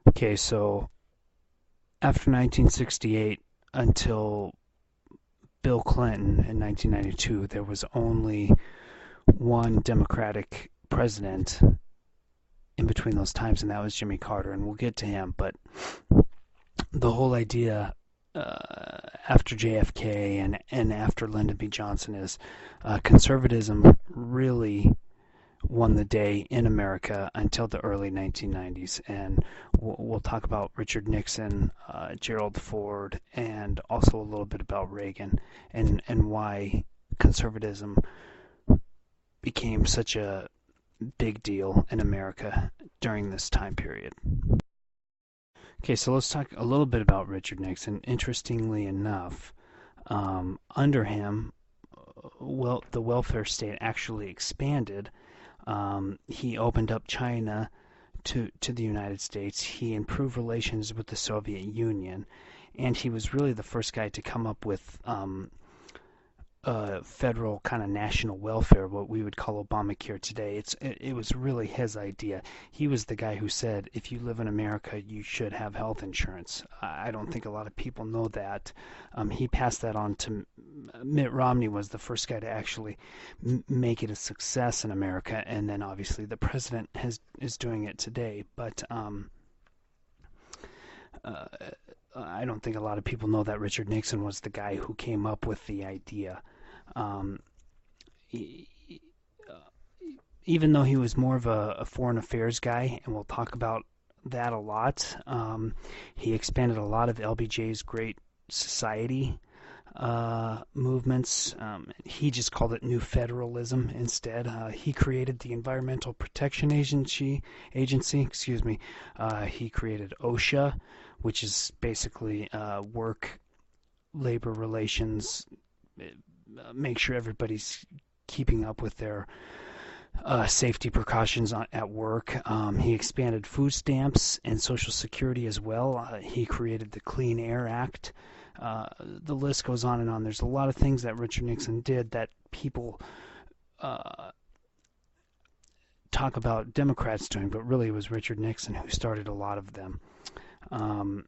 Okay, so after 1968 until Bill Clinton in 1992, there was only one Democratic president in between those times, and that was Jimmy Carter, and we'll get to him. But the whole idea after JFK and after Lyndon B. Johnson is conservatism really won the day in America until the early 1990s. And we'll talk about Richard Nixon, Gerald Ford, and also a little bit about Reagan and why conservatism became such a big deal in America during this time period. Okay, so let's talk a little bit about Richard Nixon. Interestingly enough, under him, the welfare state actually expanded. He opened up China to the United States. He improved relations with the Soviet Union, and he was really the first guy to come up with federal kind of national welfare, what we would call Obamacare today. It was really his idea. He was the guy who said, if you live in America, you should have health insurance. I don't think a lot of people know that. He passed that on to Mitt Romney, was the first guy to actually make it a success in America, and then obviously the president is doing it today. But uh, I don't think a lot of people know that Richard Nixon was the guy who came up with the idea. Um, e- Even though he was more of a foreign affairs guy, and we'll talk about that a lot, he expanded a lot of LBJ's Great Society movements. He just called it New Federalism instead. He created the Environmental Protection Agency. Excuse me. He created OSHA, which is basically work, labor relations, make sure everybody's keeping up with their safety precautions at work. He expanded food stamps and Social Security as well. He created the Clean Air Act. The list goes on and on. There's a lot of things that Richard Nixon did that people uh, talk about Democrats doing, but really it was Richard Nixon who started a lot of them. Um,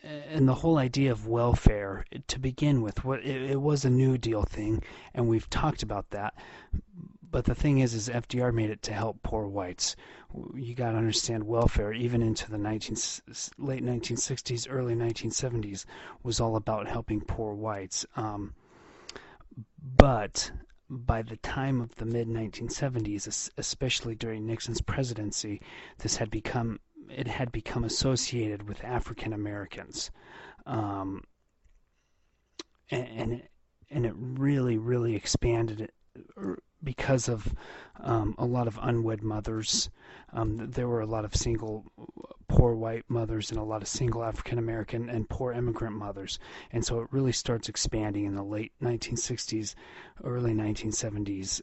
and the whole idea of welfare, to begin with, it was a New Deal thing, and we've talked about that. But the thing is FDR made it to help poor whites. You got to understand welfare, even into the late 1960s, early 1970s, was all about helping poor whites. But by the time of the mid 1970s, especially during Nixon's presidency, this had become it had become associated with African Americans, um, and it really expanded it because of a lot of unwed mothers. There were a lot of single poor white mothers and a lot of single African American and poor immigrant mothers. And so it really starts expanding in the late 1960s, early 1970s.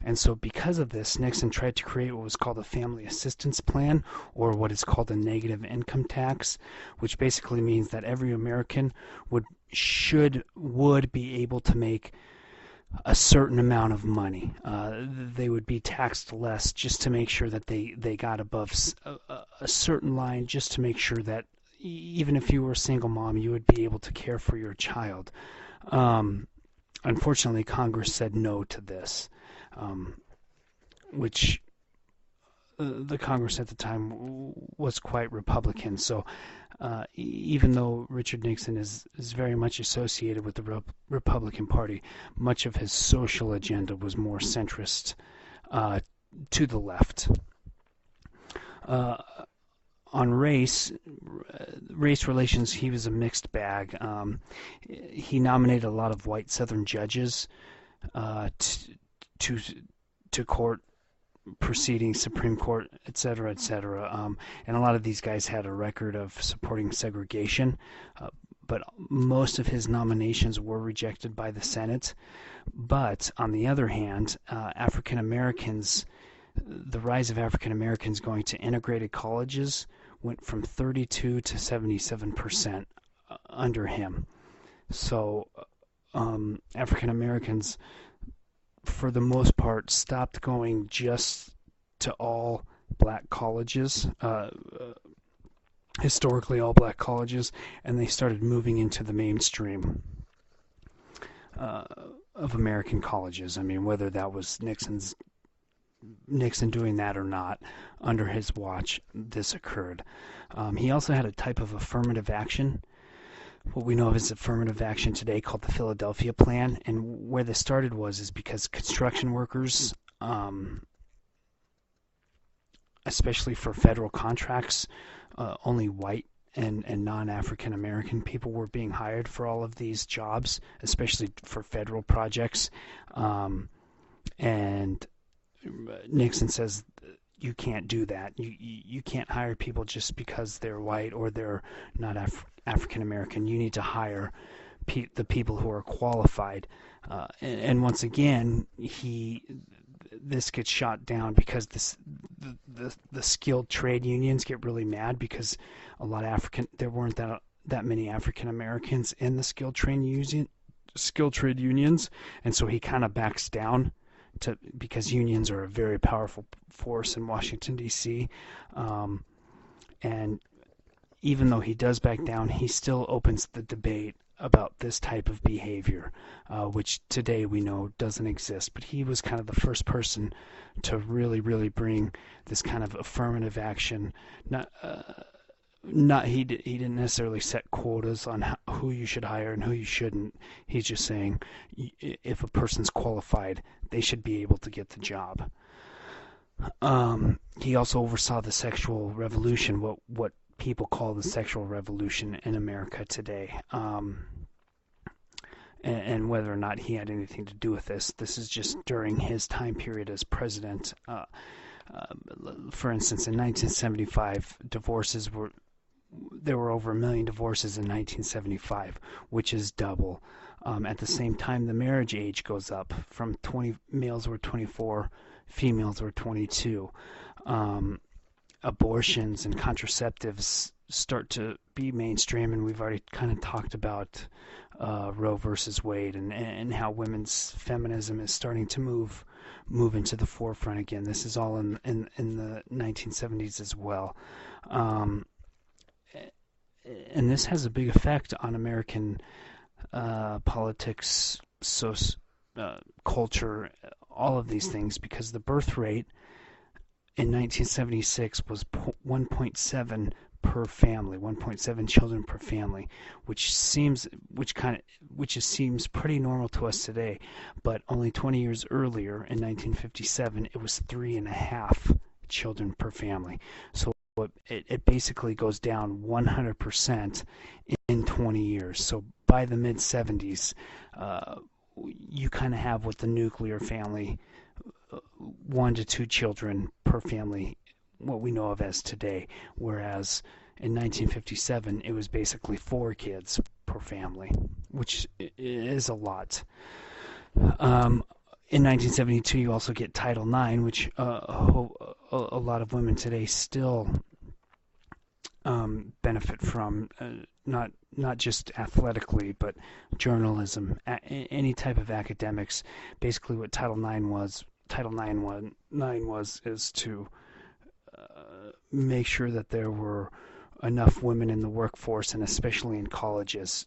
And so because of this, Nixon tried to create what was called a family assistance plan, or what is called a negative income tax, which basically means that every American would be able to make a certain amount of money. They would be taxed less just to make sure that they got above a certain line, just to make sure that even if you were a single mom, you would be able to care for your child. Um, Unfortunately, Congress said no to this, um, which the Congress at the time was quite Republican. So even though Richard Nixon is very much associated with the Republican Party, much of his social agenda was more centrist uh, to the left. Uh, on race relations, he was a mixed bag. He nominated a lot of white Southern judges uh, to to court proceedings, Supreme Court, et cetera, et cetera. And a lot of these guys had a record of supporting segregation, but most of his nominations were rejected by the Senate. But on the other hand, African Americans, the rise of African Americans going to integrated colleges went from 32 to 77% under him. So African Americans, for the most part, stopped going just to all black colleges, historically all black colleges, and they started moving into the mainstream uh, of American colleges. I mean, whether that was Nixon doing that or not, under his watch, this occurred. He also had a type of affirmative action, what we know of as affirmative action today, called the Philadelphia Plan. And where this started is because construction workers, especially for federal contracts, only white and non-African American people were being hired for all of these jobs, especially for federal projects. And Nixon says you can't do that. You can't hire people just because they're white or they're not African American. You need to hire the people who are qualified. And once again, this gets shot down because the skilled trade unions get really mad because there weren't that many African Americans in the skilled trade unions, and so he kind of backs down because unions are a very powerful force in Washington D.C. And even though he does back down, he still opens the debate about this type of behavior, which today we know doesn't exist. But he was kind of the first person to really, really bring this kind of affirmative action. He didn't necessarily set quotas on who you should hire and who you shouldn't. He's just saying if a person's qualified, they should be able to get the job. He also oversaw the sexual revolution, what people call the sexual revolution in America today. And whether or not he had anything to do with this is just during his time period as president. For instance, in 1975, there were over 1 million divorces in 1975, which is double. At the same time, the marriage age goes up from males were 24, females were 22. Abortions and contraceptives start to be mainstream, and we've already kind of talked about Roe versus Wade and how women's feminism is starting to move into the forefront again. This is all in the 1970s as well. And this has a big effect on American politics, culture, all of these things, because the birth rate in 1976 was 1.7 per family, 1.7 children per family, which seems pretty normal to us today. But only 20 years earlier, in 1957, it was 3.5 children per family. So it basically goes down 100% in 20 years. So by the mid 70s, you kind of have what the nuclear family, 1 to 2 children per family, what we know of as today, whereas in 1957 it was basically 4 kids per family, which is a lot. In 1972, you also get Title IX, which a lot of women today still benefit from, not just athletically, but journalism, any type of academics. Basically, what Title IX is to make sure that there were enough women in the workforce, and especially in colleges,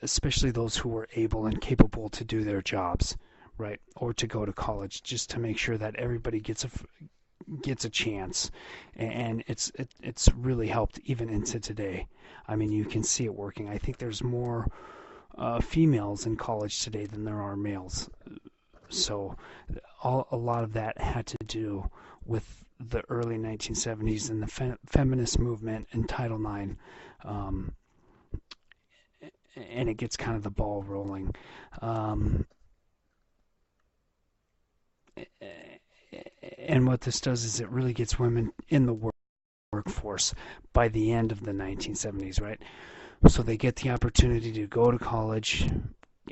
especially those who were able and capable to do their jobs, right, or to go to college, just to make sure that everybody gets a chance. And it's really helped even into today. I mean, you can see it working. I think there's more females in college today than there are males. So a lot of that had to do with the early 1970s and the feminist movement and Title IX. And it gets kind of the ball rolling. And what this does is it really gets women in the workforce by the end of the 1970s, right? So they get the opportunity to go to college,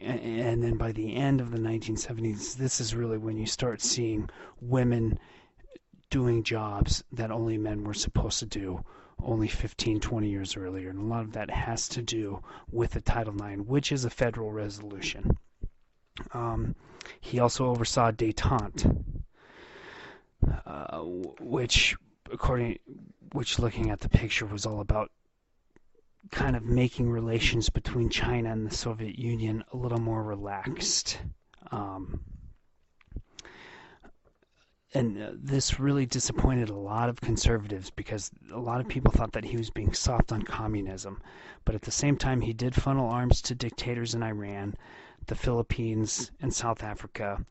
and then by the end of the 1970s, this is really when you start seeing women doing jobs that only men were supposed to do only 15, 20 years earlier. And a lot of that has to do with the Title IX, which is a federal resolution. He also oversaw détente. which, according, which looking at the picture was all about kind of making relations between China and the Soviet Union a little more relaxed. Um, and this really disappointed a lot of conservatives because a lot of people thought that he was being soft on communism. But at the same time, he did funnel arms to dictators in Iran, the Philippines, and South Africa.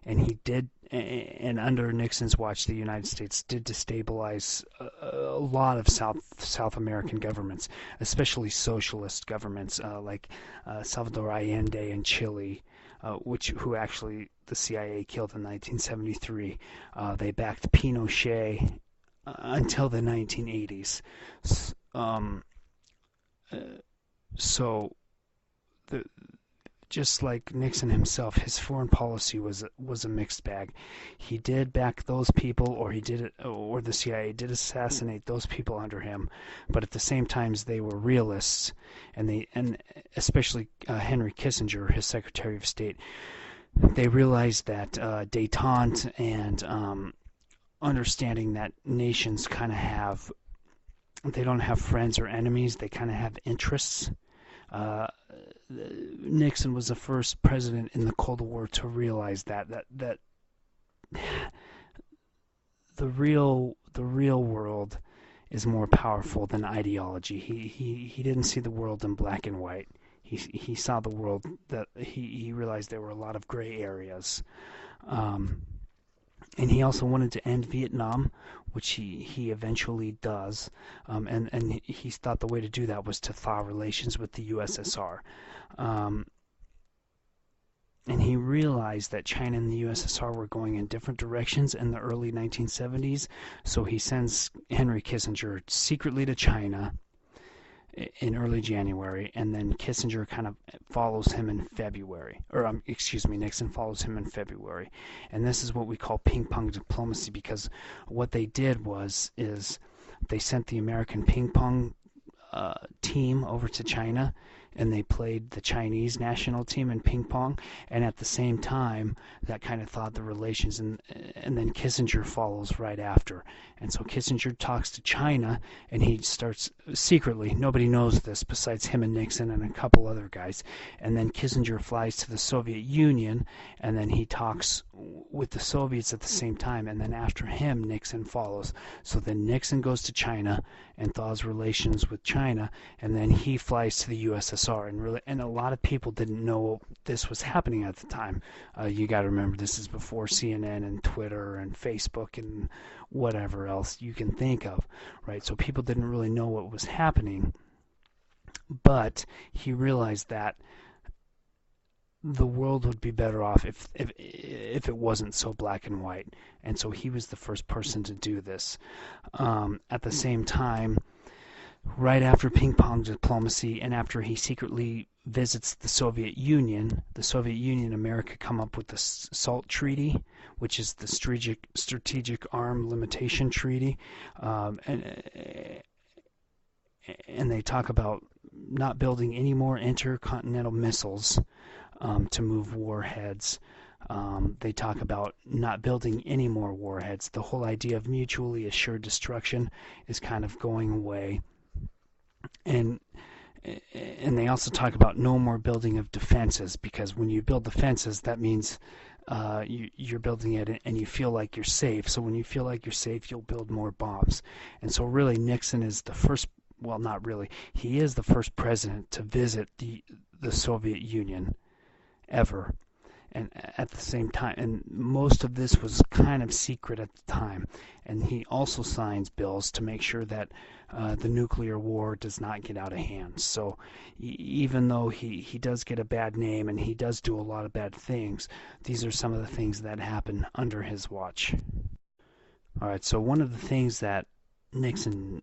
And he did, and under Nixon's watch, the United States did destabilize a lot of South American governments, especially socialist governments like Salvador Allende in Chile, who actually the CIA killed in 1973. They backed Pinochet until the 1980s. Um, uh, so the just like Nixon himself, his foreign policy was a mixed bag. He did back those people, or the CIA did assassinate those people under him, but at the same time, they were realists, and especially Henry Kissinger, his Secretary of State, they realized that détente and understanding that nations kind of they don't have friends or enemies, they kind of have interests. Uh, Nixon was the first president in the Cold War to realize that the real world is more powerful than ideology. He didn't see the world in black and white. He saw the world that he realized there were a lot of gray areas. Um, and he also wanted to end Vietnam, which he eventually does. And he thought the way to do that was to thaw relations with the USSR. Um, and he realized that China and the USSR were going in different directions in the early 1970s, so he sends Henry Kissinger secretly to China in early January, and then Kissinger kind of follows him in February, or excuse me, Nixon follows him in February, and this is what we call ping pong diplomacy, because what they did is they sent the American ping pong team over to China, and they played the Chinese national team in ping pong, and at the same time that kind of thawed the relations, and then Kissinger follows right after. And so Kissinger talks to China, and he starts secretly, nobody knows this besides him and Nixon and a couple other guys, and then Kissinger flies to the Soviet Union, and then he talks with the Soviets at the same time, and then after him Nixon follows. So then Nixon goes to China and thaws relations with China, and then he flies to the USSR, and a lot of people didn't know this was happening at the time. You got to remember, this is before CNN and Twitter and Facebook and whatever else you can think of, right? So people didn't really know what was happening, but he realized that the world would be better off if it wasn't so black and white, and so he was the first person to do this. At the same time, right after ping pong diplomacy, and after he secretly visits the Soviet Union and America come up with the SALT Treaty, which is the Strategic Arm Limitation Treaty, and they talk about not building any more intercontinental missiles to move warheads. They talk about not building any more warheads. The whole idea of mutually assured destruction is kind of going away. And they also talk about no more building of defenses, because when you build defenses, that means you're building it and you feel like you're safe. So when you feel like you're safe, you'll build more bombs. And so really Nixon is the first, well, not really, he is the first president to visit the Soviet Union ever. And at the same time, and most of this was kind of secret at the time, and he also signs bills to make sure that the nuclear war does not get out of hand. So even though he does get a bad name and he does do a lot of bad things, these are some of the things that happen under his watch. Alright, so one of the things that Nixon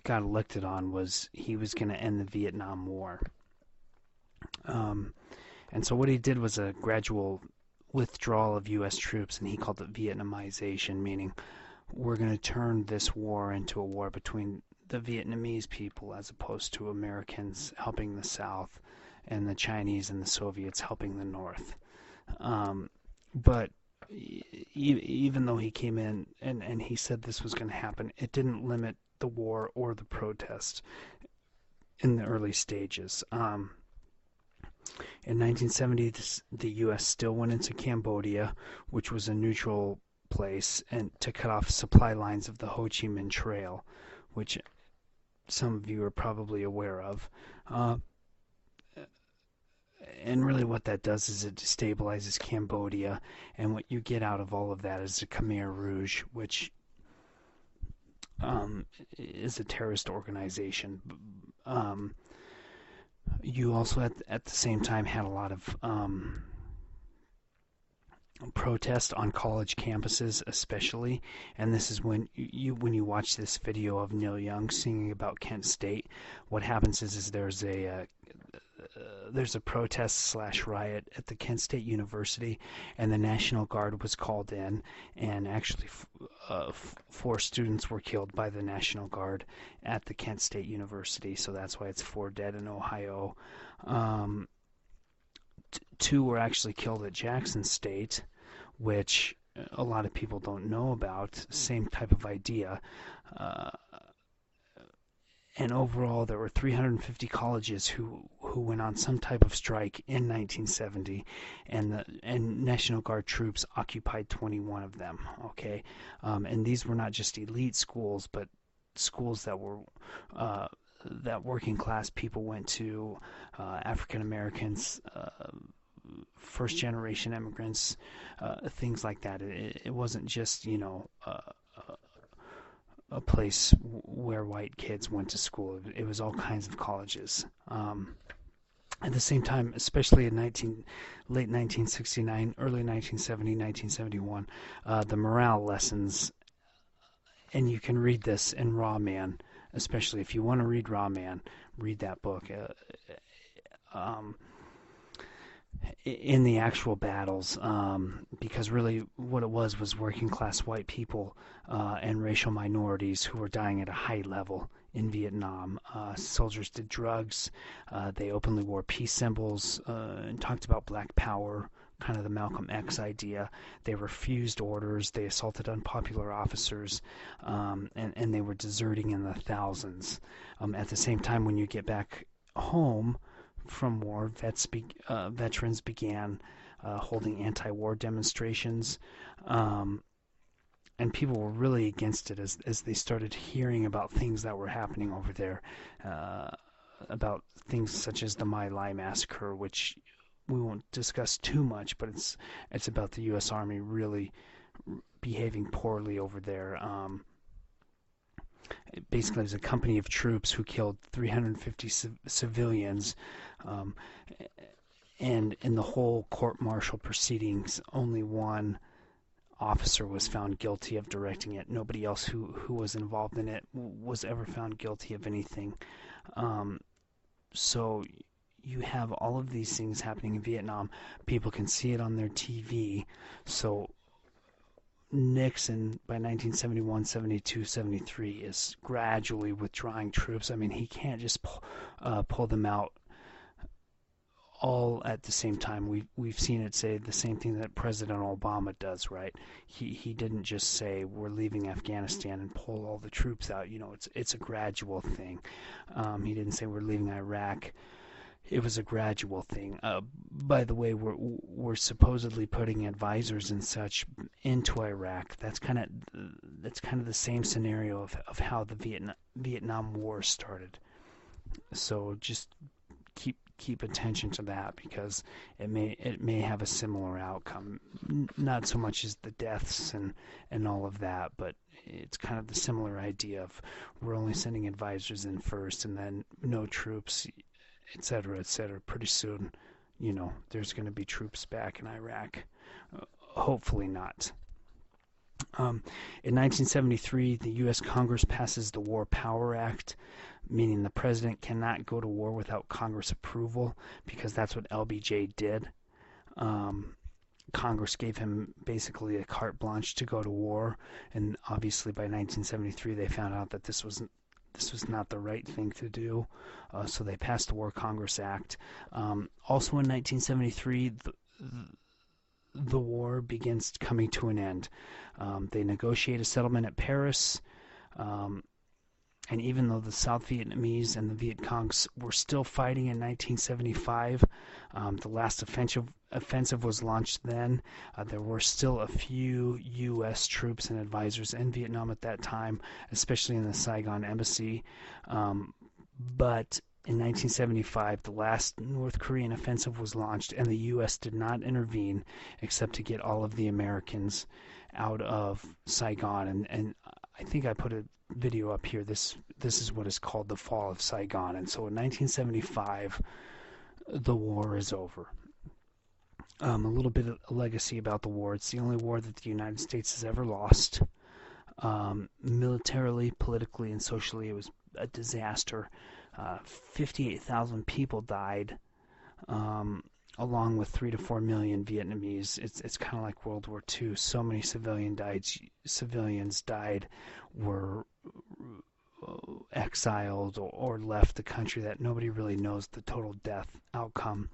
got elected on was he was going to end the Vietnam War. And so what he did was a gradual withdrawal of U.S. troops, and he called it Vietnamization, meaning we're going to turn this war into a war between the Vietnamese people as opposed to Americans helping the South and the Chinese and the Soviets helping the North. But even though he came in and he said this was going to happen, it didn't limit the war or the protest in the early stages. In 1970, the U.S. still went into Cambodia, which was a neutral place, and to cut off supply lines of the Ho Chi Minh Trail, which some of you are probably aware of. Uh, and really what that does is it destabilizes Cambodia, and what you get out of all of that is the Khmer Rouge, which is a terrorist organization. Um, you also at the same time had a lot of protest on college campuses, especially, and this is when you watch this video of Neil Young singing about Kent State. What happens is there's a protest slash riot at the Kent State University, and the National Guard was called in, and actually 4 students were killed by the National Guard at the Kent State University, so that's why it's 4 dead in Ohio. 2 were actually killed at Jackson State, which a lot of people don't know about. Same type of idea. Uh, and overall, there were 350 colleges who went on some type of strike in 1970, and National Guard troops occupied 21 of them. Okay, and these were not just elite schools, but schools that were that working class people went to, African Americans, first generation immigrants, things like that. It wasn't just, a place where white kids went to school. It was all kinds of colleges. At the same time, especially in late 1969, early 1970, 1971, the morale lessons, and you can read this in Raw Man, especially if you want to read Raw Man, read that book. In the actual battles, because really what it was working class white people and racial minorities who were dying at a high level in Vietnam. Soldiers did drugs, they openly wore peace symbols, and talked about black power, kind of the Malcolm X idea. They refused orders, they assaulted unpopular officers, and they were deserting in the thousands. At the same time, when you get back home from war, veterans began holding anti-war demonstrations, and people were really against it as they started hearing about things that were happening over there, about things such as the My Lai massacre, which we won't discuss too much, but it's about the U.S. Army really behaving poorly over there. Basically, it was a company of troops who killed 350 civilians, um, and in the whole court-martial proceedings, only one officer was found guilty of directing it. Nobody else who was involved in it was ever found guilty of anything. So you have all of these things happening in Vietnam. People can see it on their TV. So Nixon, by 1971, 72, 73, is gradually withdrawing troops. I mean, he can't just pull them out all at the same time. We've seen it say the same thing that President Obama does, right? He didn't just say we're leaving Afghanistan and pull all the troops out. It's a gradual thing. He didn't say we're leaving Iraq. It was a gradual thing. By the way, we're supposedly putting advisors and such into Iraq. That's kind of the same scenario of how the Vietnam War started. So just keep attention to that, because it may have a similar outcome. Not so much as the deaths and all of that, but it's kind of the similar idea of we're only sending advisors in first, and then no troops, etc., etc. Pretty soon, there's going to be troops back in Iraq. Hopefully not. In 1973, the U.S. Congress passes the War Power Act, meaning the president cannot go to war without Congress approval, because that's what LBJ did. Congress gave him basically a carte blanche to go to war, and obviously by 1973 they found out that this was not the right thing to do, so they passed the War Congress Act. Also in 1973, the war begins coming to an end. They negotiate a settlement at Paris. Um, and even though the South Vietnamese and the Viet Congs were still fighting in 1975, the last offensive was launched then. There were still a few U.S. troops and advisors in Vietnam at that time, especially in the Saigon embassy. But in 1975, the last North Korean offensive was launched, and the U.S. did not intervene except to get all of the Americans out of Saigon. And I think I put a video up here. This is what is called the Fall of Saigon. And so in 1975, the war is over. A little bit of a legacy about the war. It's the only war that the United States has ever lost. Militarily, politically, and socially, it was a disaster. 58,000 people died, along with 3 to 4 million Vietnamese. It's kind of like World War II. So many civilians died, were exiled or left the country that nobody really knows the total death outcome.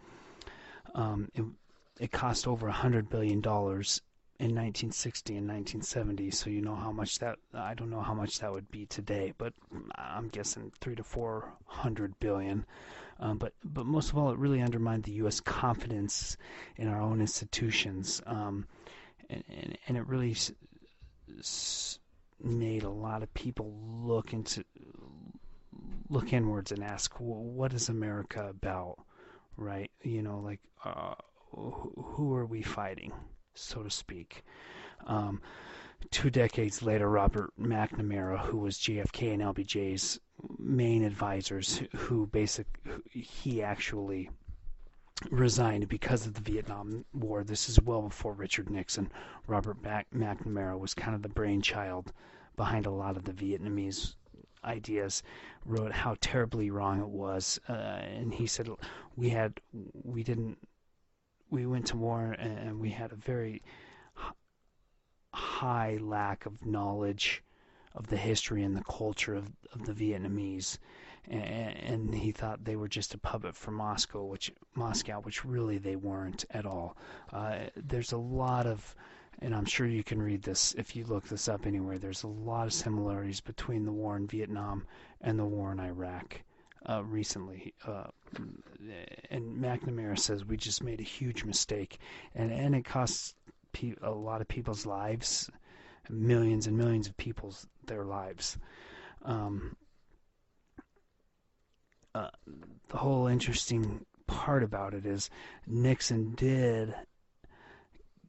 It cost over $100 billion in 1960 and 1970, so you know how much that, I don't know how much that would be today, but I'm guessing 300 to 400 billion. But most of all, it really undermined the U.S. confidence in our own institutions, and it really made a lot of people look inwards and ask, well, what is America about, right? You know, like, who are we fighting, so to speak? 2 decades later, Robert McNamara, who was JFK and LBJ's main advisors, he actually resigned because of the Vietnam War. This is well before Richard Nixon. Robert McNamara was kind of the brainchild behind a lot of the Vietnamese ideas, wrote how terribly wrong it was, and he said we went to war and we had a very high lack of knowledge of the history and the culture of the Vietnamese, and he thought they were just a puppet for Moscow, which really they weren't at all. There's a lot of, and I'm sure you can read this if you look this up anywhere, there's a lot of similarities between the war in Vietnam and the war in Iraq recently. And McNamara says we just made a huge mistake, and it costs a lot of people's lives, millions and millions of people's their lives. The whole interesting part about it is Nixon did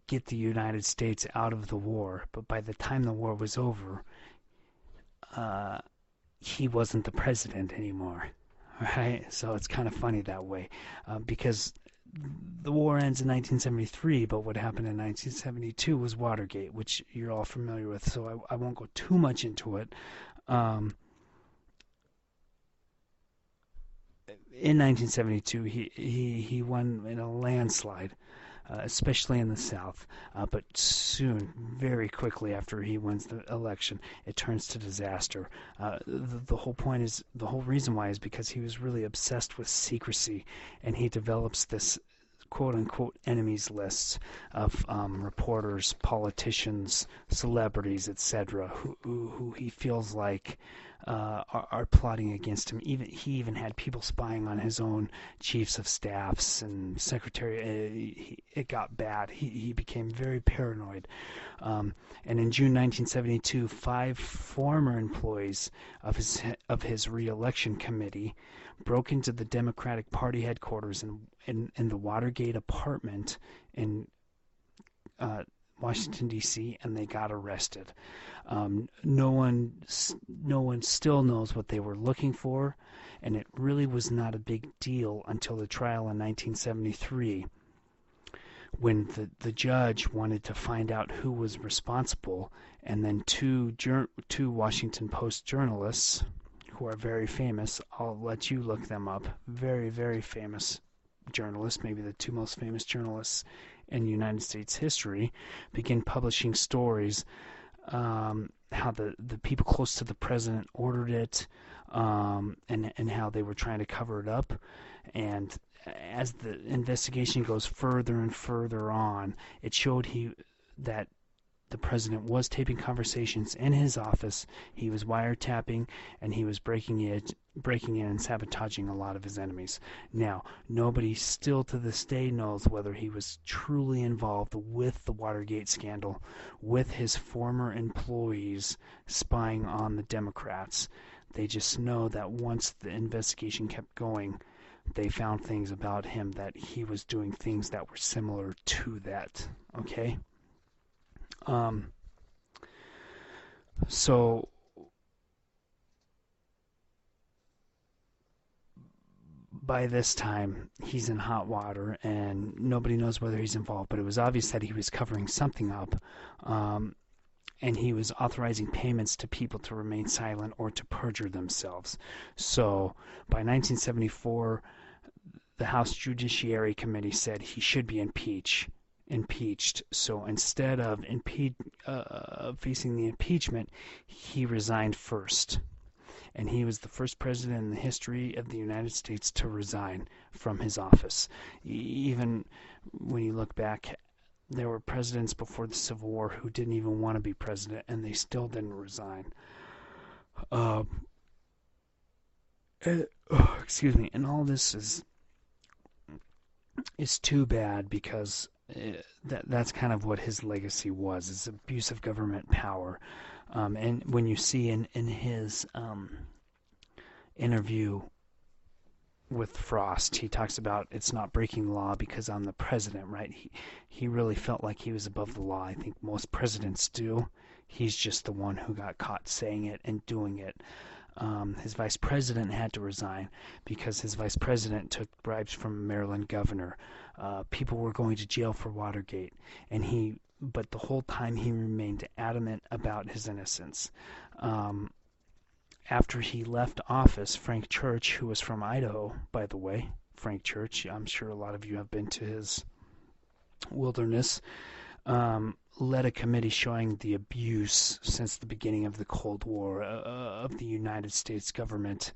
get the United States out of the war, but by the time the war was over, he wasn't the president anymore. Right? So it's kind of funny that way, because the war ends in 1973, but what happened in 1972 was Watergate, which you're all familiar with, so I won't go too much into it. In 1972, he won in a landslide, especially in the South. But soon, very quickly after he wins the election, it turns to disaster. The whole point is, the whole reason why is because he was really obsessed with secrecy, and he develops this quote-unquote enemies lists of reporters, politicians, celebrities, etc., who he feels like are plotting against him. He even had people spying on his own chiefs of staffs and secretary. It got bad. He became very paranoid. And in June 1972, 5 former employees of his re-election committee broke into the Democratic Party headquarters in the Watergate apartment in Washington, D.C., and they got arrested. No one still knows what they were looking for, and it really was not a big deal until the trial in 1973, when the judge wanted to find out who was responsible, and then two Washington Post journalists, who are very famous, I'll let you look them up, very, very famous journalists, maybe the 2 most famous journalists in United States history, begin publishing stories how the people close to the president ordered it, and how they were trying to cover it up. And as the investigation goes further and further on, it showed that the president was taping conversations in his office. He was wiretapping, and he was breaking in and sabotaging a lot of his enemies. Now, nobody still to this day knows whether he was truly involved with the Watergate scandal, with his former employees spying on the Democrats. They just know that once the investigation kept going, they found things about him that he was doing things that were similar to that. Okay? Um, so by this time, he's in hot water, and nobody knows whether he's involved, but it was obvious that he was covering something up, and he was authorizing payments to people to remain silent or to perjure themselves. So by 1974, the House Judiciary Committee said he should be impeached. So instead of facing the impeachment, he resigned first. And he was the first president in the history of the United States to resign from his office. Even when you look back, there were presidents before the Civil War who didn't even want to be president, and they still didn't resign. Excuse me. And all this is too bad, because that's kind of what his legacy was, is abuse of government power. And when you see in his interview with Frost, he talks about it's not breaking the law because I'm the president, right? He really felt like he was above the law. I think most presidents do. He's just the one who got caught saying it and doing it. His vice president had to resign because his vice president took bribes from a Maryland governor. People were going to jail for Watergate, but the whole time he remained adamant about his innocence. After he left office, Frank Church, who was from Idaho, by the way, Frank Church, I'm sure a lot of you have been to his wilderness, led a committee showing the abuse since the beginning of the Cold War of the United States government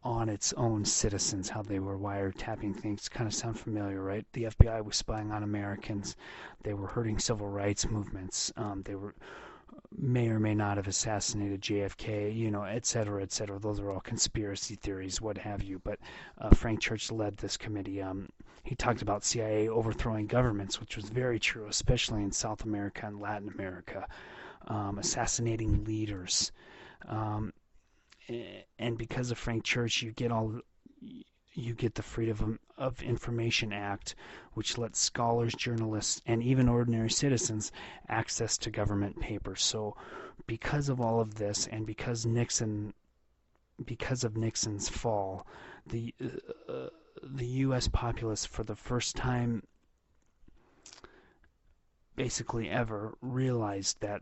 on its own citizens, how they were wiretapping things. Kind of sound familiar, right? The FBI was spying on Americans. They were hurting civil rights movements. They may or may not have assassinated JFK, et cetera, et cetera. Those are all conspiracy theories, what have you. But Frank Church led this committee. He talked about CIA overthrowing governments, which was very true, especially in South America and Latin America, assassinating leaders. And because of Frank Church, you get the Freedom of Information Act, which lets scholars, journalists, and even ordinary citizens access to government papers. So because of all of this, and because of Nixon's fall, the U.S. populace, for the first time basically ever, realized that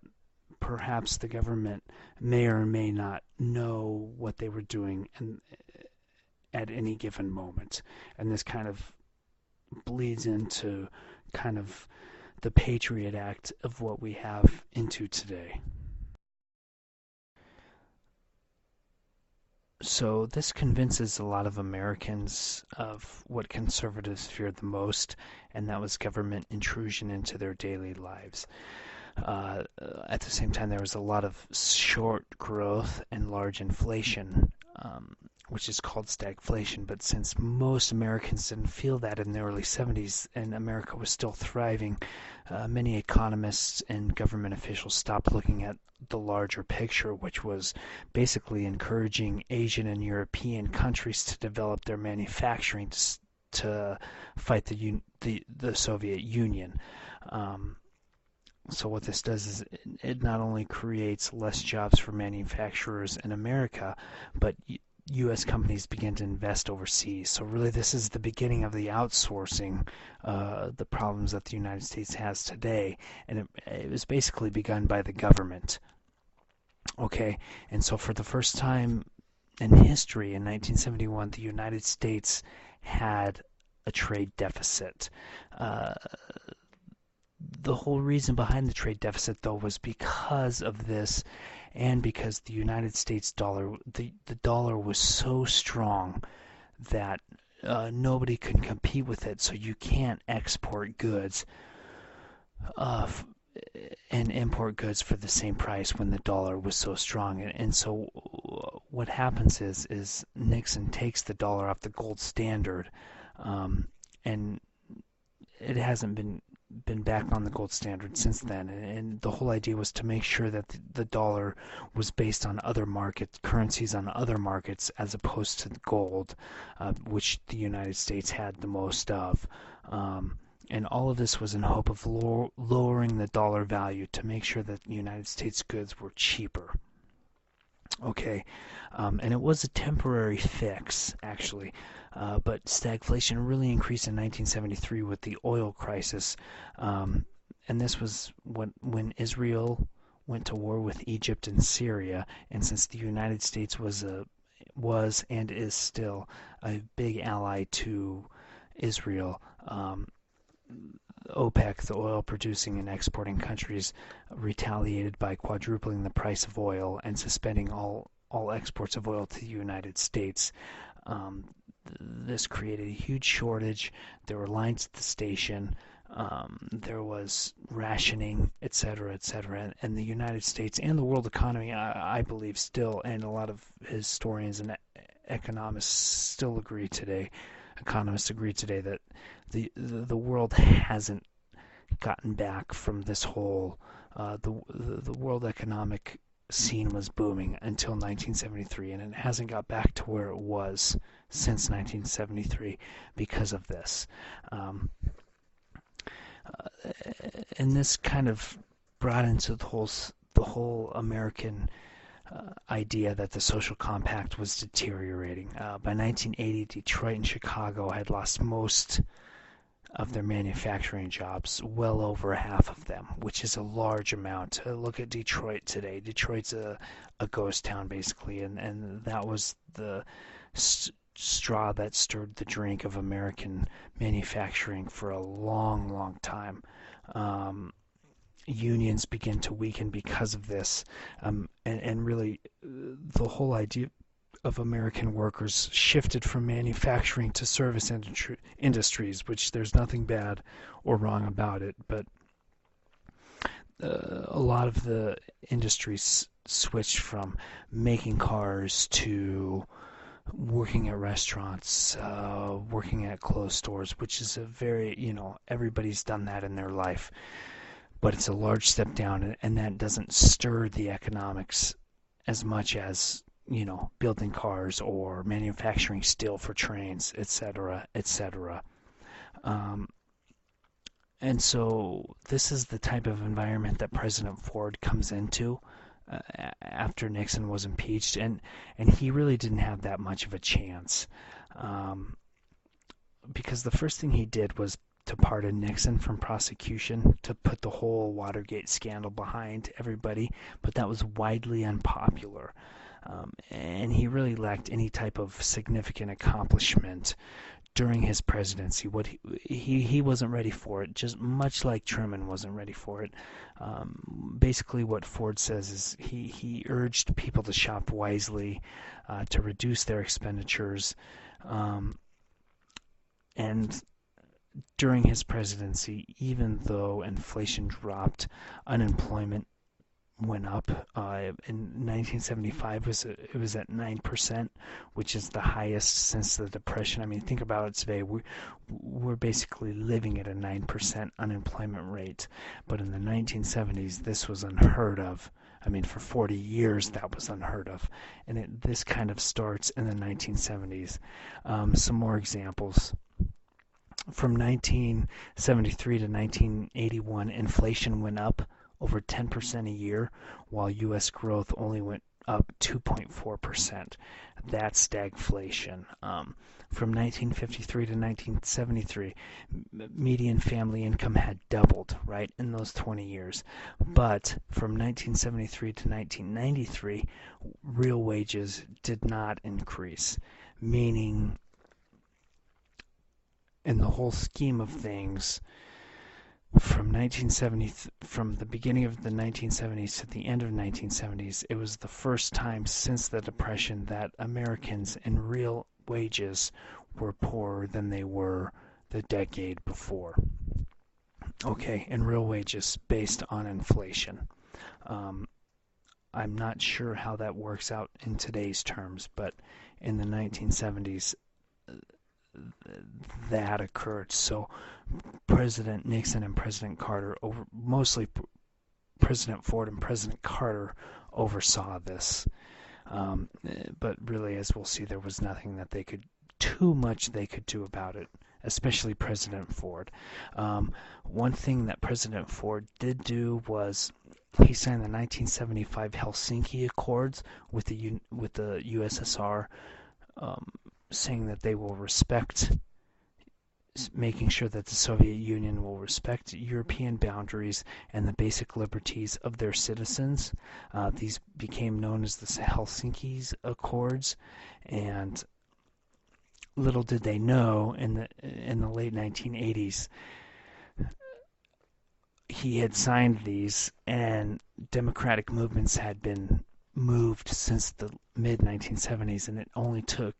perhaps the government may or may not know what they were doing at any given moment. And this kind of bleeds into kind of the Patriot Act of what we have into today. So this convinces a lot of Americans of what conservatives feared the most, and that was government intrusion into their daily lives. At the same time, there was a lot of short growth and large inflation, which is called stagflation. But since most Americans didn't feel that in the early 70s and America was still thriving, many economists and government officials stopped looking at the larger picture, which was basically encouraging Asian and European countries to develop their manufacturing to fight the Soviet Union. So what this does is it not only creates less jobs for manufacturers in America, but U.S. companies begin to invest overseas. So really this is the beginning of the outsourcing, the problems that the United States has today. And it was basically begun by the government. Okay, and so for the first time in history, in 1971, the United States had a trade deficit. the whole reason behind the trade deficit, though, was because of this, and because the United States dollar, the dollar was so strong that nobody can compete with it. So you can't export goods uh, and import goods for the same price when the dollar was so strong. And so what happens is Nixon takes the dollar off the gold standard, and it hasn't been back on the gold standard since then. And the whole idea was to make sure that the dollar was based on other market currencies on other markets as opposed to the gold, which the United States had the most of. And all of this was in hope of lowering the dollar value to make sure that the United States goods were cheaper. Okay, and it was a temporary fix, actually, but stagflation really increased in 1973 with the oil crisis, and this was when Israel went to war with Egypt and Syria, and since the United States was and is still a big ally to Israel, OPEC, the oil producing and exporting countries, retaliated by quadrupling the price of oil and suspending all exports of oil to the United States. Um, this created a huge shortage. There were lines at the station. There was rationing, etc., etc. And the United States and the world economy, I believe, still, and a lot of historians and economists still agree today, economists agree today that the world hasn't gotten back from this whole the world economic scene was booming until 1973, and it hasn't got back to where it was since 1973 because of this. And this kind of brought into the whole American idea that the social compact was deteriorating. By 1980, Detroit and Chicago had lost most of their manufacturing jobs, well over half of them, which is a large amount. Look at Detroit today. Detroit's a ghost town, basically, and that was the straw that stirred the drink of American manufacturing for a long, long time. Unions begin to weaken because of this, and really the whole idea of American workers shifted from manufacturing to service industries, which there's nothing bad or wrong about it, but a lot of the industries switched from making cars to working at restaurants, working at clothes stores, which is a very, everybody's done that in their life, but it's a large step down, and that doesn't stir the economics as much as building cars or manufacturing steel for trains, etc., etc. And so this is the type of environment that President Ford comes into after Nixon was impeached, and he really didn't have that much of a chance, because the first thing he did was to pardon Nixon from prosecution, to put the whole Watergate scandal behind everybody, but that was widely unpopular. And he really lacked any type of significant accomplishment during his presidency. What he wasn't ready for it, just much like Truman wasn't ready for it. Basically, what Ford says is he urged people to shop wisely, to reduce their expenditures, and during his presidency, even though inflation dropped, unemployment went up. In 1975, it was at 9%, which is the highest since the Depression. I mean, think about it today. We're basically living at a 9% unemployment rate, but in the 1970s, this was unheard of. I mean, for 40 years, that was unheard of, and this kind of starts in the 1970s. Some more examples. From 1973 to 1981, inflation went up over 10% a year, while U.S. growth only went up 2.4%. That's stagflation. From 1953 to 1973, median family income had doubled, right, in those 20 years. But from 1973 to 1993, real wages did not increase, meaning in the whole scheme of things, from the beginning of the 1970s to the end of the 1970s, it was the first time since the Depression that Americans in real wages were poorer than they were the decade before. Okay, in real wages based on inflation. Um, I'm not sure how that works out in today's terms, but in the 1970s, that occurred. So President Nixon and President Carter, mostly President Ford and President Carter, oversaw this. But really, as we'll see, there was nothing that too much they could do about it, especially President Ford. One thing that President Ford did do was he signed the 1975 Helsinki Accords with the USSR, saying that they will making sure that the Soviet Union will respect European boundaries and the basic liberties of their citizens. These became known as the Helsinki Accords, and little did they know, in the late 1980s, he had signed these, and democratic movements had been moved since the mid 1970s, and it only took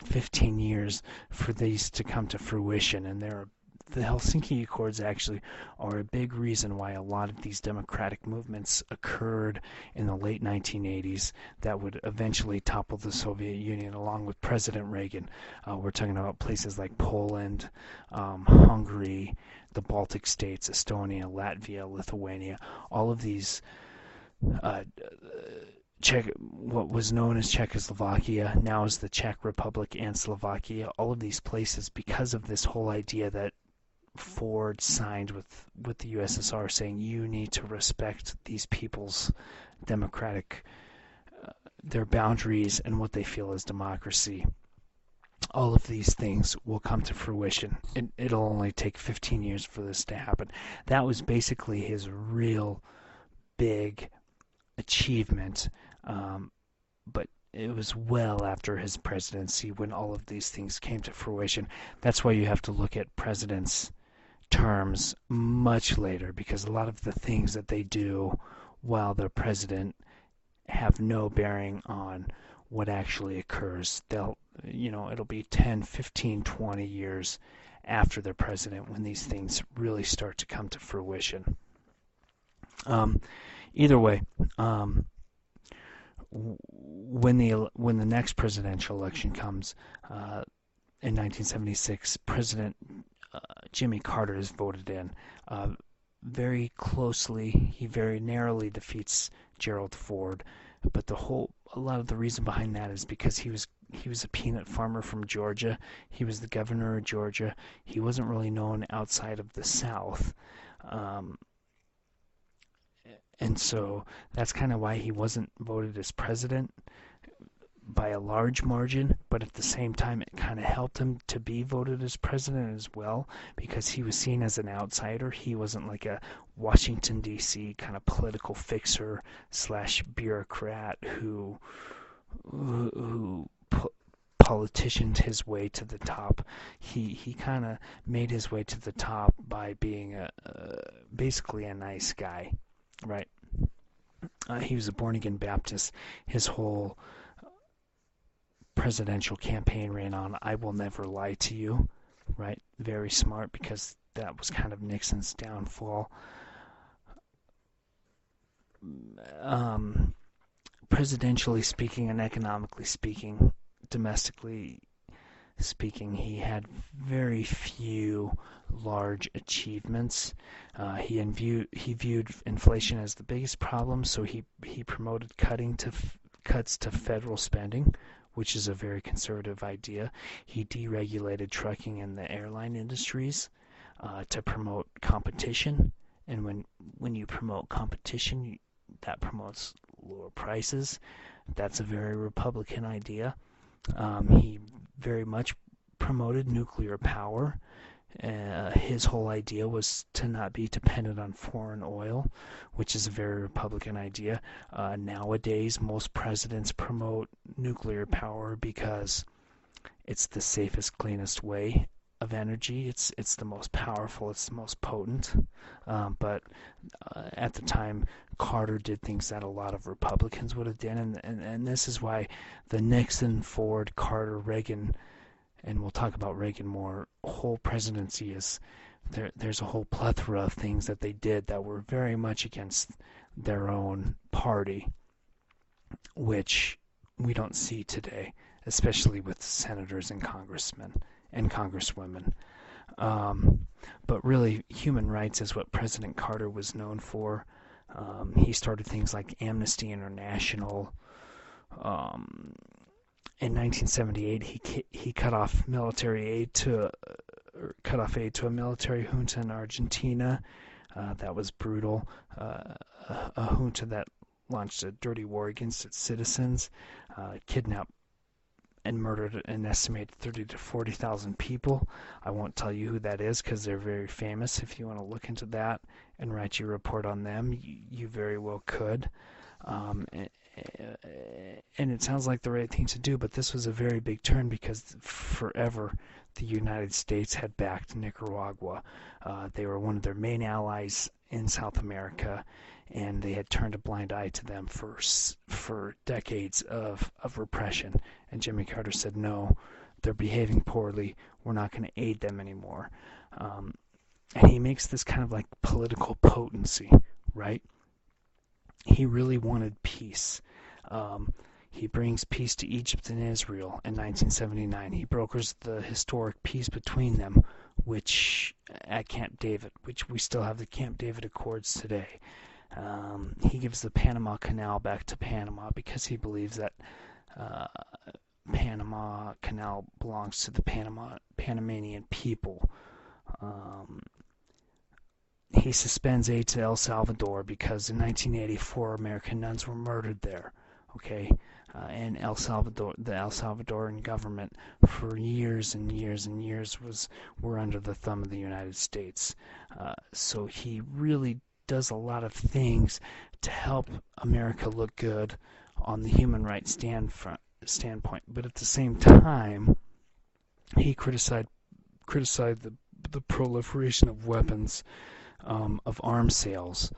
15 years for these to come to fruition. And the Helsinki Accords actually are a big reason why a lot of these democratic movements occurred in the late 1980s that would eventually topple the Soviet Union along with President Reagan. We're talking about places like Poland, Hungary, the Baltic states, Estonia, Latvia, Lithuania. All of these what was known as Czechoslovakia, now is the Czech Republic and Slovakia. All of these places, because of this whole idea that Ford signed with the USSR, saying you need to respect these people's democratic, their boundaries and what they feel is democracy. All of these things will come to fruition. It'll only take 15 years for this to happen. That was basically his real big achievement, but it was well after his presidency when all of these things came to fruition. That's why you have to look at presidents' terms much later, because a lot of the things that they do while they're president have no bearing on what actually occurs. It'll be 10, 15, 20 years after they're president when these things really start to come to fruition. Either way, when the next presidential election comes in 1976, President Jimmy Carter is voted in very closely. He very narrowly defeats Gerald Ford, but a lot of the reason behind that is because he was a peanut farmer from Georgia. He was the governor of Georgia. He wasn't really known outside of the South. And so that's kind of why he wasn't voted as president by a large margin, but at the same time it kind of helped him to be voted as president as well, because he was seen as an outsider. He wasn't like a Washington, D.C. kind of political fixer / bureaucrat who politicianed his way to the top. He kind of made his way to the top by being basically a nice guy. Right. He was a born-again Baptist. His whole presidential campaign ran on "I will never lie to you." Right. Very smart, because that was kind of Nixon's downfall. Presidentially speaking and economically speaking, domestically speaking, he had very few large achievements. He viewed inflation as the biggest problem, so he promoted cuts to federal spending, which is a very conservative idea. He deregulated trucking and the airline industries to promote competition, and when you promote competition, that promotes lower prices. That's a very Republican idea. He very much promoted nuclear power. His whole idea was to not be dependent on foreign oil, which is a very Republican idea. Nowadays, most presidents promote nuclear power because it's the safest, cleanest way of energy. It's the most powerful. It's the most potent. But at the time, Carter did things that a lot of Republicans would have done, and this is why the Nixon, Ford, Carter, Reagan, and we'll talk about Reagan more, whole presidency is there's a whole plethora of things that they did that were very much against their own party, which we don't see today, especially with senators and congressmen and congresswomen. But really, human rights is what President Carter was known for. He started things like Amnesty International. In 1978, he cut off military aid to cut off aid to a military junta in Argentina. That was brutal. A junta that launched a dirty war against its citizens, kidnapped and murdered an estimated 30 to 40,000 people. I won't tell you who that is because they're very famous. If you want to look into that and write your report on them, you very well could. And it sounds like the right thing to do, but this was a very big turn because forever the United States had backed Nicaragua. They were one of their main allies in South America, and they had turned a blind eye to them for decades of repression. And Jimmy Carter said, no, they're behaving poorly. We're not going to aid them anymore. And he makes this kind of like political potency, right? He really wanted peace. He brings peace to Egypt and Israel in 1979. He brokers the historic peace between them, which at Camp David, which we still have the Camp David Accords today. He gives the Panama Canal back to Panama because he believes that Panama Canal belongs to the Panamanian people. He suspends aid to El Salvador because in 1984 American nuns were murdered there. Okay, and the El Salvadoran government for years and years and years were under the thumb of the United States. So he really does a lot of things to help America look good on the human rights standpoint, but at the same time, he criticized the proliferation of weapons, of arms sales,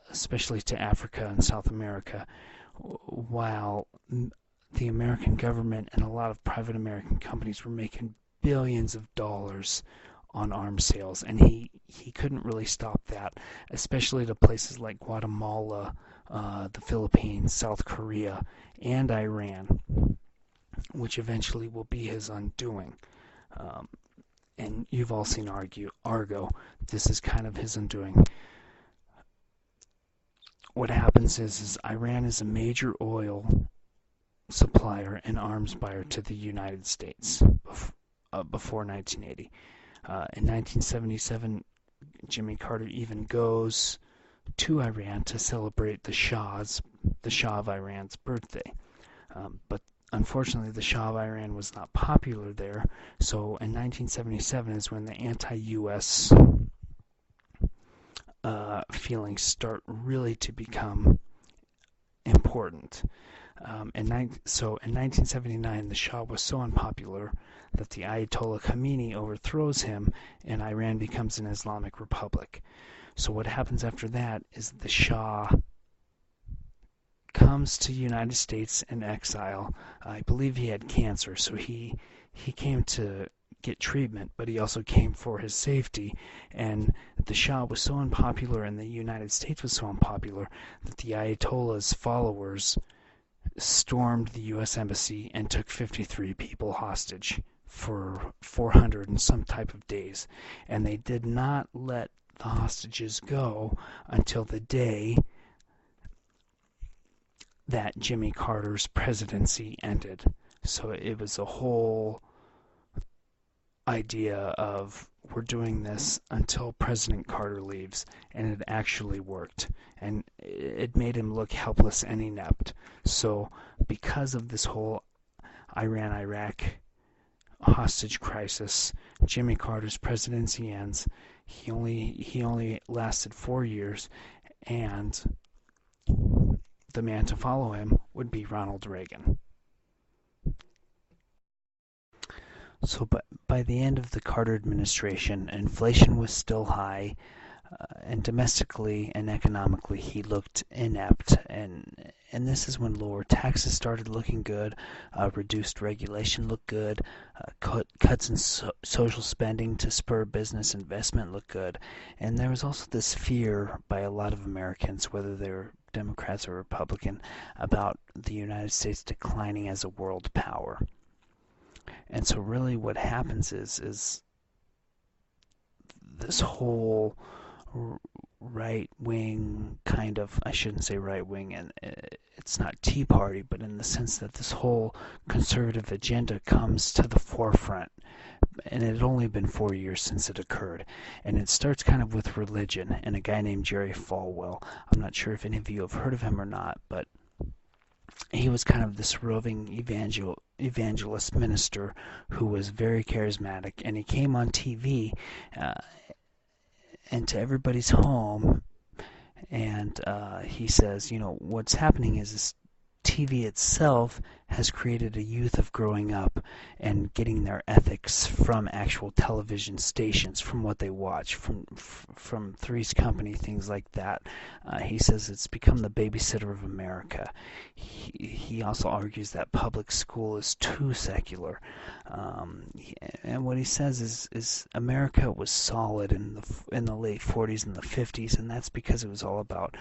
especially to Africa and South America, while the American government and a lot of private American companies were making billions of dollars on arms sales, and he couldn't really stop that, especially to places like Guatemala, the Philippines, South Korea, and Iran, which eventually will be his undoing. And you've all seen Argo. This is kind of his undoing. What happens is Iran is a major oil supplier and arms buyer to the United States before 1980. In 1977, Jimmy Carter even goes to Iran to celebrate the Shah of Iran's birthday. But unfortunately, the Shah of Iran was not popular there, so in 1977 is when the anti-U.S. Feelings start really to become important. So in 1979, the Shah was so unpopular that the Ayatollah Khomeini overthrows him and Iran becomes an Islamic republic. So what happens after that is the Shah comes to the United States in exile. I believe he had cancer, so he came to get treatment, but he also came for his safety. And the Shah was so unpopular and the United States was so unpopular that the Ayatollah's followers stormed the U.S. Embassy and took 53 people hostage for 400 and some type of days. And they did not let the hostages go until the day that Jimmy Carter's presidency ended. So it was a whole idea of we're doing this until President Carter leaves, and it actually worked. And it made him look helpless and inept. So because of this whole Iran-Iraq hostage crisis, Jimmy Carter's presidency ends. He only lasted 4 years, and the man to follow him would be Ronald Reagan. So by the end of the Carter administration, inflation was still high, and domestically and economically he looked inept, and this is when lower taxes started looking good, reduced regulation looked good, cuts in social spending to spur business investment looked good, and there was also this fear by a lot of Americans, whether they were Democrats or Republican, about the United States declining as a world power. And so really what happens is this whole right wing kind of, I shouldn't say right wing, and it's not Tea Party, but in the sense that this whole conservative agenda comes to the forefront. And it had only been 4 years since it occurred. And it starts kind of with religion and a guy named Jerry Falwell. I'm not sure if any of you have heard of him or not, but he was kind of this roving evangelist minister who was very charismatic, and he came on TV uh, and to everybody's home, and he says, what's happening is this TV itself has created a youth of growing up and getting their ethics from actual television stations, from what they watch, from Three's Company, things like that. He says it's become the babysitter of America. He also argues that public school is too secular. And what he says is America was solid in the late 40s and the 50s, and that's because it was all about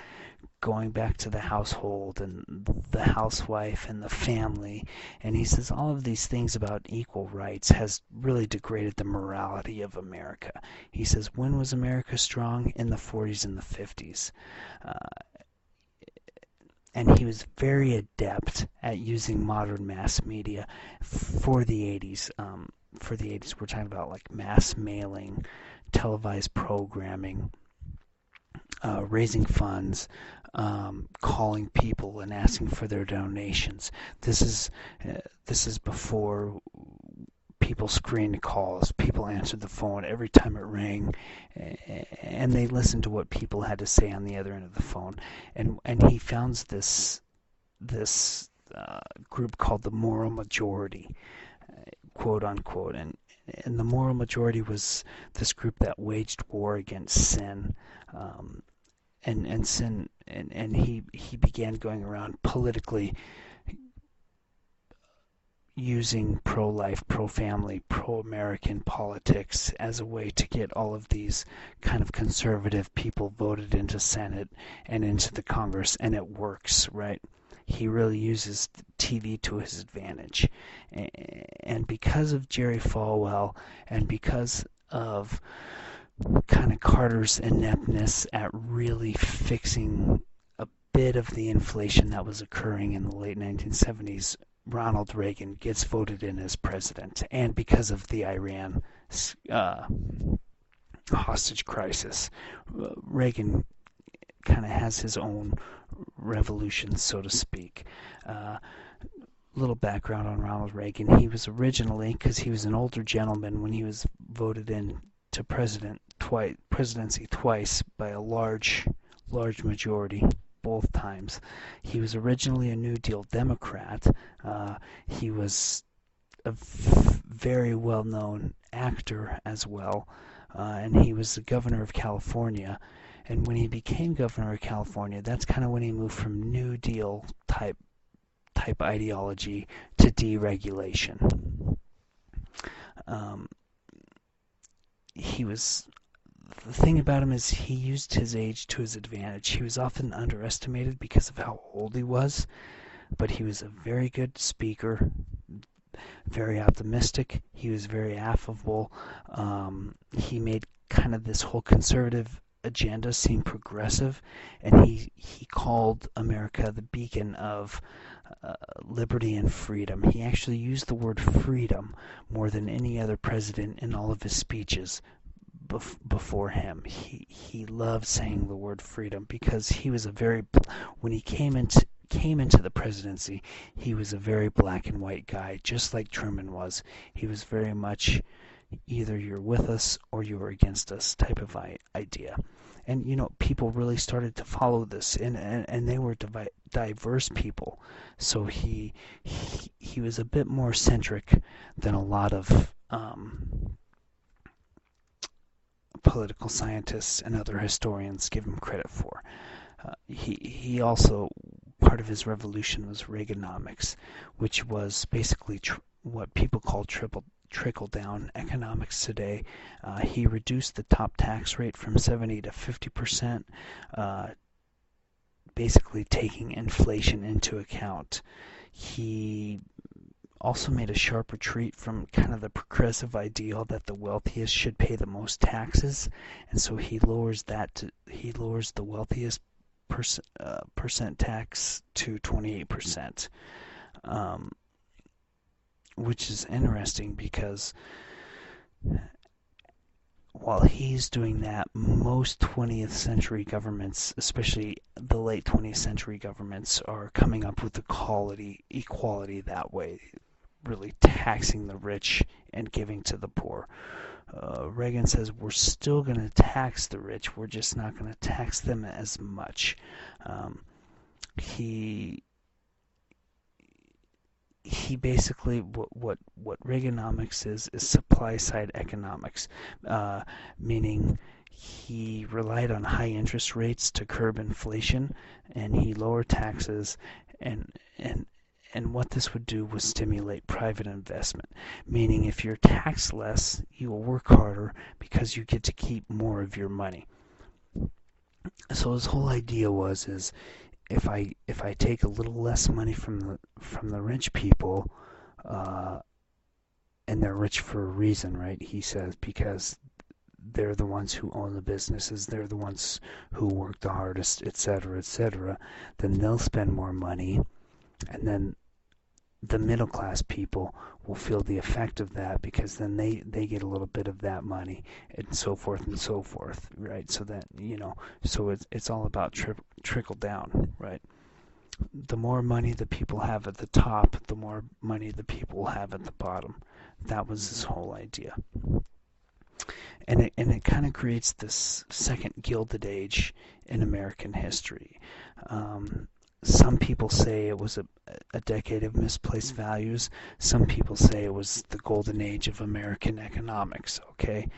going back to the household and the housewife and the family. And he says all of these things about equal rights has really degraded the morality of America. He says, when was America strong? In the 40s and the 50s. And he was very adept at using modern mass media for the 80s. For the 80s, we're talking about like mass mailing, televised programming, raising funds, calling people and asking for their donations. This is before people screened calls. People answered the phone every time it rang, and they listened to what people had to say on the other end of the phone. And he founds this group called the Moral Majority, quote unquote, and the Moral Majority was this group that waged war against sin. And sin, and he began going around politically using pro-life, pro-family, pro-American politics as a way to get all of these kind of conservative people voted into Senate and into the Congress, and it works, right? He really uses TV to his advantage. And because of Jerry Falwell, and because of kind of Carter's ineptness at really fixing a bit of the inflation that was occurring in the late 1970s, Ronald Reagan gets voted in as president. And because of the Iran hostage crisis, Reagan kind of has his own revolution, so to speak. Little background on Ronald Reagan. He was originally, because he was an older gentleman when he was voted in to presidency twice by a large majority, both times. He was originally a New Deal Democrat. He was a very well-known actor as well, and he was the governor of California. And when he became governor of California, that's kind of when he moved from New Deal type ideology to deregulation. The thing about him is he used his age to his advantage. He was often underestimated because of how old he was, but he was a very good speaker, very optimistic. He was very affable. He made kind of this whole conservative agenda seem progressive, and he called America the beacon of liberty and freedom. He actually used the word freedom more than any other president in all of his speeches before him. He loved saying the word freedom because he was when he came into the presidency, he was a very black and white guy, just like Truman was. He was very much either you're with us or you're against us type of idea. And people really started to follow this, and they were diverse people. So he was a bit more centric than a lot of um, political scientists and other historians give him credit for. He also, part of his revolution was Reaganomics, which was basically what people call trickle-down economics today. He reduced the top tax rate from 70 to 50%, basically taking inflation into account. He also made a sharp retreat from kind of the progressive ideal that the wealthiest should pay the most taxes, and so he lowers the wealthiest percent tax to 28%, which is interesting because while he's doing that, most 20th century governments, especially the late 20th century governments, are coming up with equality that way, really taxing the rich and giving to the poor. Reagan says we're still going to tax the rich, we're just not going to tax them as much. He basically, what Reaganomics is supply side economics, meaning he relied on high interest rates to curb inflation, and he lowered taxes, and what this would do was stimulate private investment, meaning if you're taxed less, you will work harder because you get to keep more of your money. So his whole idea is if I take a little less money from the rich people, and they're rich for a reason, right? He says because they're the ones who own the businesses, they're the ones who work the hardest, etc., then they'll spend more money, and then the middle class people will feel the effect of that because then they get a little bit of that money, and so forth, right? So that, so it's all about trickle down, right? The more money the people have at the top, the more money the people will have at the bottom. That was his whole idea. And it kind of creates this second Gilded Age in American history. Some people say it was a decade of misplaced values. Some people say it was the golden age of American economics, okay?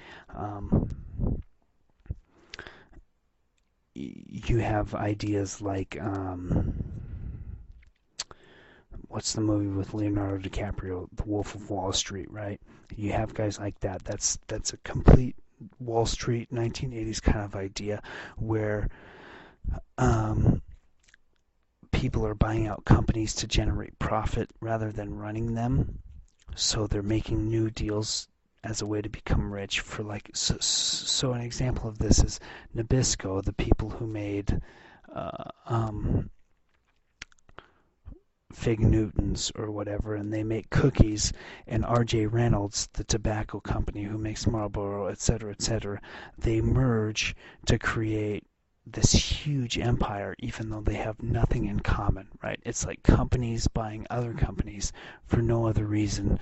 You have ideas like, what's the movie with Leonardo DiCaprio, The Wolf of Wall Street, right? You have guys like that. That's a complete Wall Street 1980s kind of idea where people are buying out companies to generate profit rather than running them. So they're making new deals as a way to become rich for so an example of this is Nabisco, the people who made Fig Newtons or whatever, and they make cookies, and R.J. Reynolds, the tobacco company who makes Marlboro, etc., they merge to create this huge empire, even though they have nothing in common, right? It's like companies buying other companies for no other reason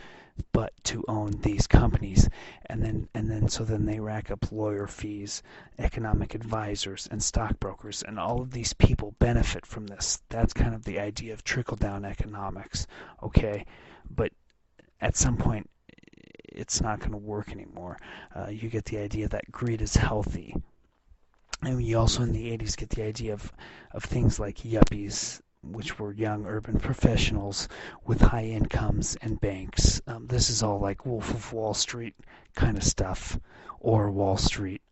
but to own these companies, and then they rack up lawyer fees, economic advisors, and stockbrokers, and all of these people benefit from this. That's kind of the idea of trickle-down economics, okay? But at some point, it's not going to work anymore. You get the idea that greed is healthy. And you also in the 80s get the idea of things like yuppies, which were young urban professionals with high incomes and banks. This is all like Wolf of Wall Street kind of stuff, or Wall Street,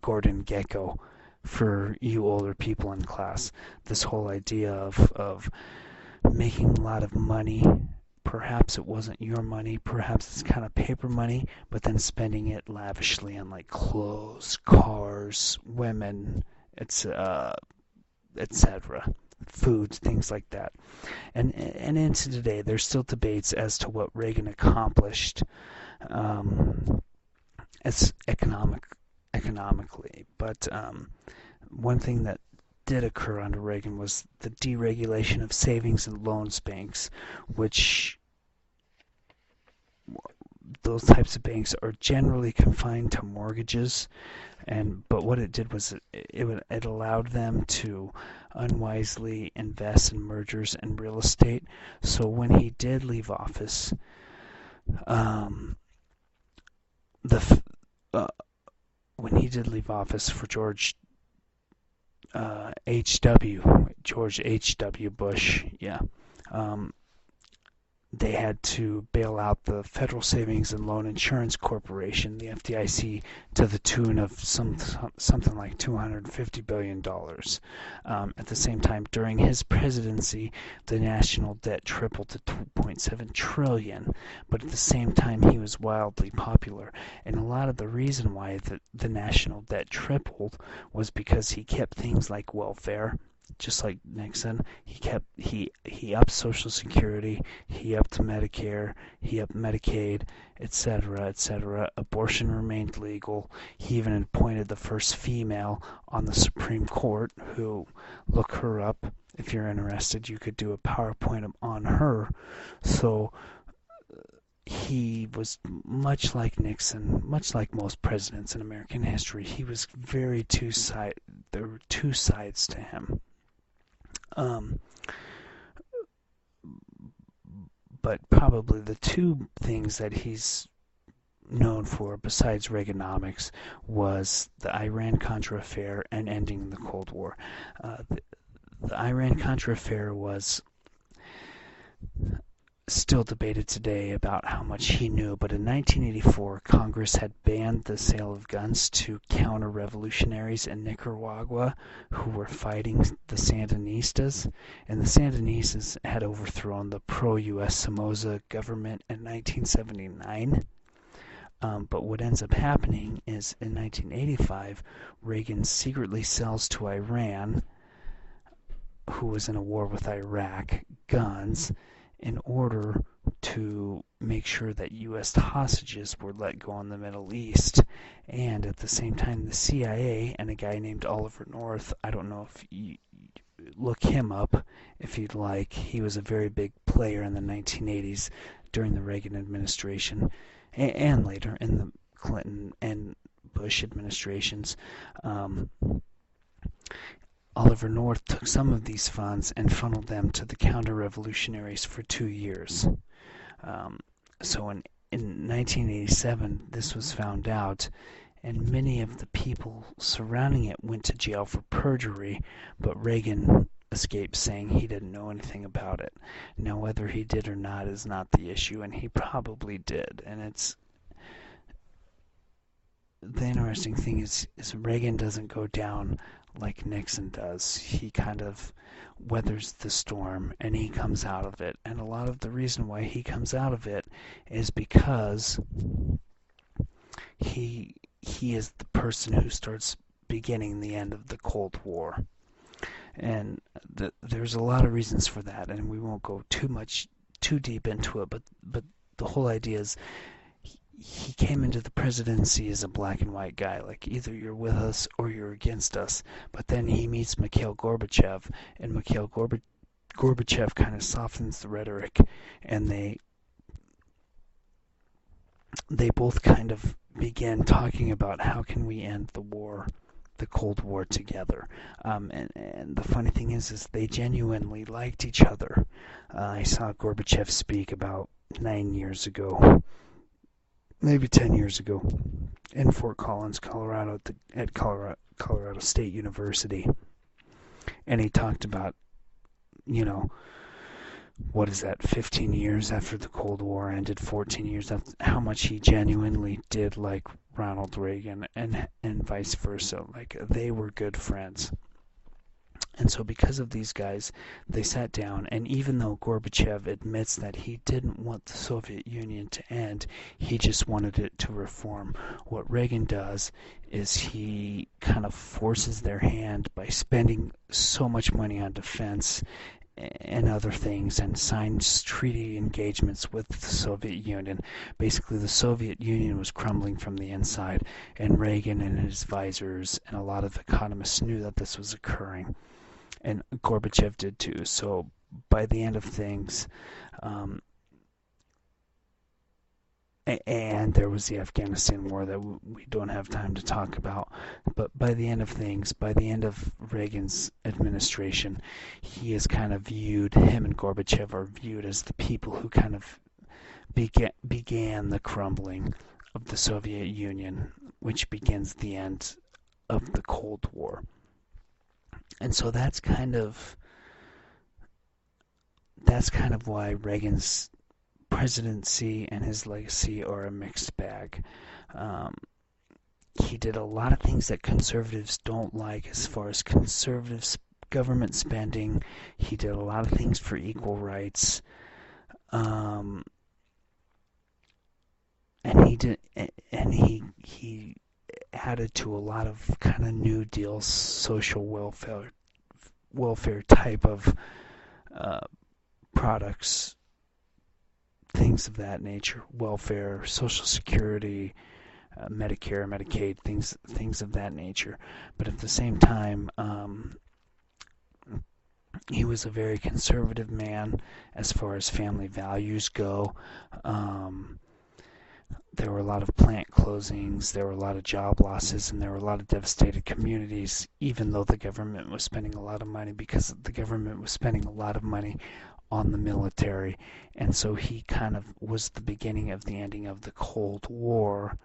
Gordon Gekko, for you older people in class. This whole idea of making a lot of money. Perhaps it wasn't your money, perhaps it's kind of paper money, but then spending it lavishly on like clothes, cars, women, etc., foods, things like that. And into today, there's still debates as to what Reagan accomplished as economically. But one thing that did occur under Reagan was the deregulation of savings and loans banks, which those types of banks are generally confined to mortgages, but what it did was it allowed them to unwisely invest in mergers and real estate. So when he did leave office, the uh, when he did leave office for George H.W. Bush, yeah, um, they had to bail out the Federal Savings and Loan Insurance Corporation, the FDIC, to the tune of something like $250 billion. At the same time, during his presidency, the national debt tripled to $2.7 trillion. But at the same time, he was wildly popular. And a lot of the reason why the national debt tripled was because he kept things like welfare, just like Nixon. He upped Social Security, he upped Medicare, he upped Medicaid, etc., etc. Abortion remained legal. He even appointed the first female on the Supreme Court, who, look her up if you're interested. You could do a PowerPoint on her. So he was much like Nixon, much like most presidents in American history. He was very there were two sides to him. Um, but probably the two things that he's known for, besides Reaganomics, was the Iran-Contra affair and ending the Cold War. The Iran-Contra affair was still debated today about how much he knew, but in 1984, Congress had banned the sale of guns to counter-revolutionaries in Nicaragua who were fighting the Sandinistas, and the Sandinistas had overthrown the pro-U.S. Somoza government in 1979. But what ends up happening is in 1985, Reagan secretly sells to Iran, who was in a war with Iraq, guns in order to make sure that U.S. hostages were let go in the Middle East. And at the same time, the CIA and a guy named Oliver North, I don't know if you look him up if you'd like. He was a very big player in the 1980s during the Reagan administration and later in the Clinton and Bush administrations. Oliver North took some of these funds and funneled them to the counter-revolutionaries for 2 years. So in 1987, this was found out, and many of the people surrounding it went to jail for perjury, but Reagan escaped saying he didn't know anything about it. Now, whether he did or not is not the issue, and he probably did. And it's the interesting thing is Reagan doesn't go down like Nixon does. He kind of weathers the storm and he comes out of it. And a lot of the reason why he comes out of it is because he is the person who starts beginning the end of the Cold War. And there's a lot of reasons for that, and we won't go too deep into it, but the whole idea is he came into the presidency as a black and white guy, like either you're with us or you're against us. But then he meets Mikhail Gorbachev, and Mikhail Gorbachev kind of softens the rhetoric, and they both kind of begin talking about how can we end the Cold War together. And the funny thing is they genuinely liked each other. I saw Gorbachev speak about 9 years ago, maybe 10 years ago, in Fort Collins, Colorado, at Colorado State University. And he talked about, what is that, 15 years after the Cold War ended, 14 years after, how much he genuinely did like Ronald Reagan and vice versa. Like, they were good friends. And so because of these guys, they sat down, and even though Gorbachev admits that he didn't want the Soviet Union to end, he just wanted it to reform. What Reagan does is he kind of forces their hand by spending so much money on defense and other things, and signs treaty engagements with the Soviet Union. Basically, the Soviet Union was crumbling from the inside, and Reagan and his advisors and a lot of economists knew that this was occurring. And Gorbachev did too. So by the end of things, and there was the Afghanistan war that we don't have time to talk about, but by the end of things, by the end of Reagan's administration, he and Gorbachev are viewed as the people who kind of began the crumbling of the Soviet Union, which begins the end of the Cold War. And so that's kind of why Reagan's presidency and his legacy are a mixed bag. Um, he did a lot of things that conservatives don't like as far as conservative government spending. He did a lot of things for equal rights. Um, and he added to a lot of kind of New Deal social welfare type of uh, products, things of that nature, welfare, Social Security, Medicare, Medicaid, things of that nature. But at the same time, he was a very conservative man as far as family values go. Um, there were a lot of plant closings, there were a lot of job losses, and there were a lot of devastated communities, even though the government was spending a lot of money, because the government was spending a lot of money on the military. And so he kind of was the beginning of the ending of the Cold War.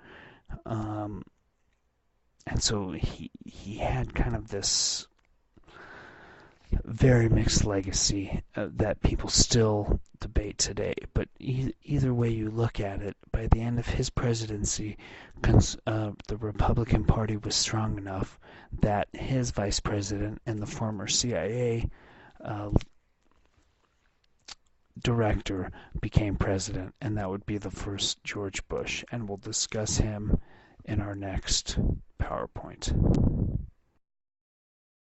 Um, and so he had kind of this very mixed legacy that people still debate today. But either way you look at it, by the end of his presidency, the Republican Party was strong enough that his vice president and the former CIA director became president, and that would be the first George Bush. And we'll discuss him in our next PowerPoint.